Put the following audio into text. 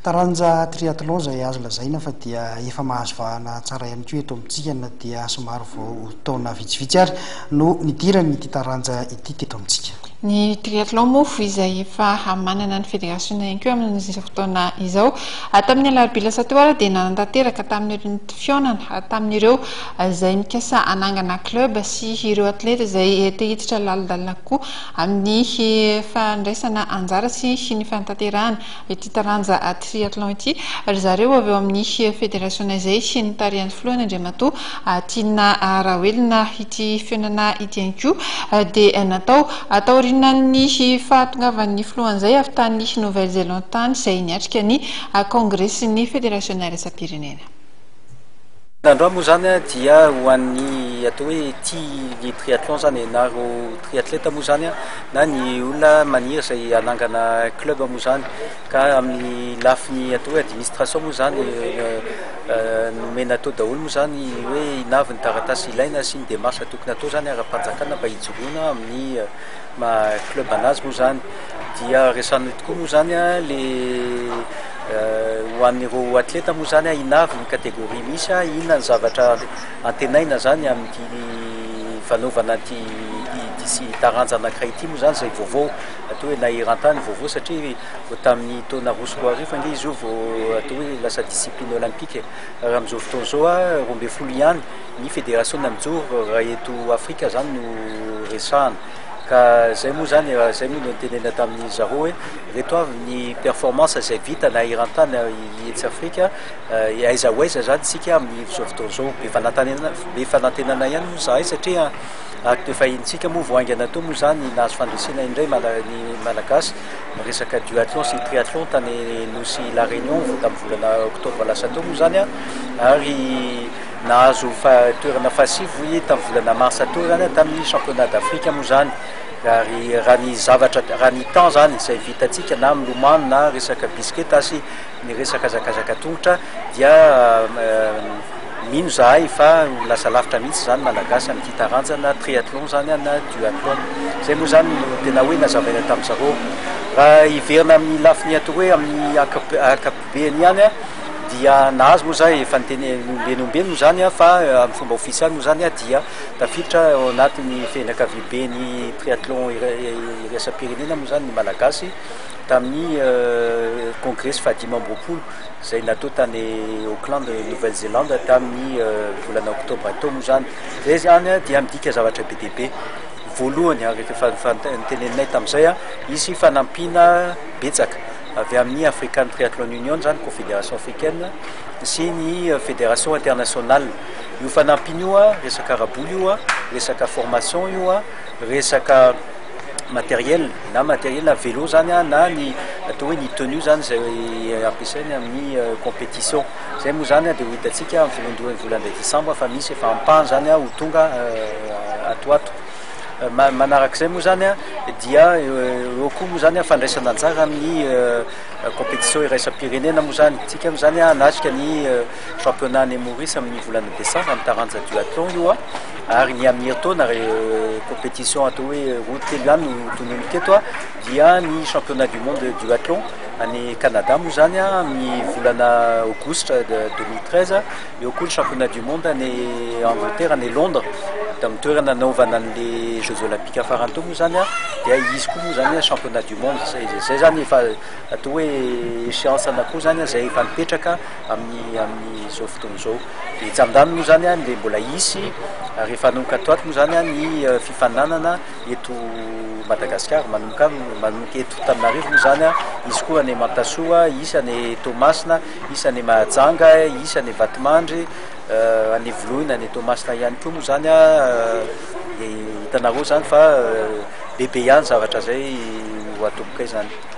taranja triathlon zay azo lazaina fa dia efa mahazo vahana tsara ihany koa eto amintsika na dia somary vao taona vitsivitsy ary no nidirany ity taranja ity teto amintsika. Ny triathlon moa izay efa manana ny fédération ihany koa amin'izao fotoana izao. Tamin'ny alarobia lasa teo ary dia nantanteraka tamin'ireo fionana tamin'ireo izay mikasa anangana club sy ireo atleta izay te hiditra lalindalina koa amin'ny fandraisana anjara sy ny fantanterahana ity taranja triathlon ity. Ary zareo avy eo amin'ny fédération izay sy ny tarihany filoana Andriamatoa tiana rahoelina ity fionana ity ihany koa dia natao atao ny fahatongavan'ny filohan'izay avy tany Nouvelle-Zélande tany izay niatrika ny kongresin'ny fédération iraisam-pirenena. Androa moa zany dia ho an'ny atao hoe tia triathlon zany na ro triatleta moa zany na ny olona maniry izay anangana club moa zany ka amin'ny lafiny atao hoe administration moa zany nomena atao daholo moa zany hoe inavy ny taratasy ilaina sy ny démarche tokony atao zany ara-panjakana mba hijoroana amin'ny club anazy moa zany dia resano tokoa moa zany le ho an'ireo atleta moa zany inavy ny kategoria misy inona ny zavatra antenaina zany amin'ny fanaovana ty taranja anankiray ity moa zany zay vaovao atao hoe nahiran-tany vaovao satria vao tamin'ny taona roa roa arivo anga izy io vao atao hoe lasa discipline olympique raha amin'izao fotoana zao 12 ihany ny fédération namijoro raha eto Afrika zany no resahana ka zay moa zany zay moa no tenena tamin'ny zaro hoe reto avy ny performance zay vita nahiran-tany etsy Afrika aiza ho aiza zany tsika amin'izao fotoana zao be fanantenana ihany moa zahay satria acte fahintsika moa voaingana tao moa zany nahazo fandresena indray ny malagasy resaka duathlon sy triathlon tany nosy la réunion tamin'ny volana octobre lasa tao moa zany ary nahazo toerana fahasivy tamin'ny volana mars tao zany tamin'ny championnat d'Afrique moa zany ary raha ny zavatra raha ny temps zany izay vitantsika na milomano na resaka bisiketa sy ny resaka zakazaka tongotra dia mino zahay fa lasa lavitra mihitsy zany malagasy amin'ity taranja na triathlon zany na duathlon zay moa zany tena hoe nazavaina tamin'ny zareo raha hiverina amin'ny lafiny atao hoe amin'ny ankapobeny ihany dia nahazo moa zay efa niteny zany fa amin'ny fomba ofisialy moa zany dia tafiditra ao anatin'ny fianakaviben'ny triathlon iraisam-pirenena moa zany ny malagasy tamin'ny congrès fahadimy amby roapolo zay natao tany Auckland Nouvelle-Zélande tamin'ny volana octobre tao moa zany zay zany dia midika zavatra be deaibe voalohany ary efa niteneninay tamin'izay izy fanampiana betsaka avy amin'ny African Triathlon Union zany confédération africaine sy ny fédération internationale io fanampiny io resaka raboly io resaka formation io resaka matériel na vélo zany na ny atao hoe ny tenue zany zay ampiasainy amin'ny compétition zay moa zany dia ho hitatsika amin'ny volana décembre fa misy efa ampahany zany ho tonga atoato manarak'izay moa zany dia eo koa moa zany fandraisana anjara amin'ny compétition iraisam-pirenena moa zany tsika moa zany anatrika ny championnat ny Maurice amin'ny volana décembre amin'ny taranja duathlon io ary ny amin'ny taona compétition atao hoe route telo ihany no tonony teto dia ny championnat du monde duathlon any Canada moa zany amin'ny volana aogositra 2013 eo koa ny championnat du monde any Angleterre any Londres tamin'ny toerana naovana an'le Jeux olympiques afarany tao moa zany dia izy koa moa zany championnat du monde zay zany efa atao hoe échéance anankiroa zany zay efa mipetraka amin'ny zao fotoana zao dia itsambondany moa zany le mbola isy ary efa nanomboka atoato moa zany ny fifananana eto Madagasikara manomboka eto Antananarivo moa zany izy koa any Mantasoa isy any Toamasina isy any Mahajanga isy any Vatomandry any Voloina any Toamasina ihany koa moa zany hitanareo zany fa bebe ihany zavatra zay ho atombokay zany.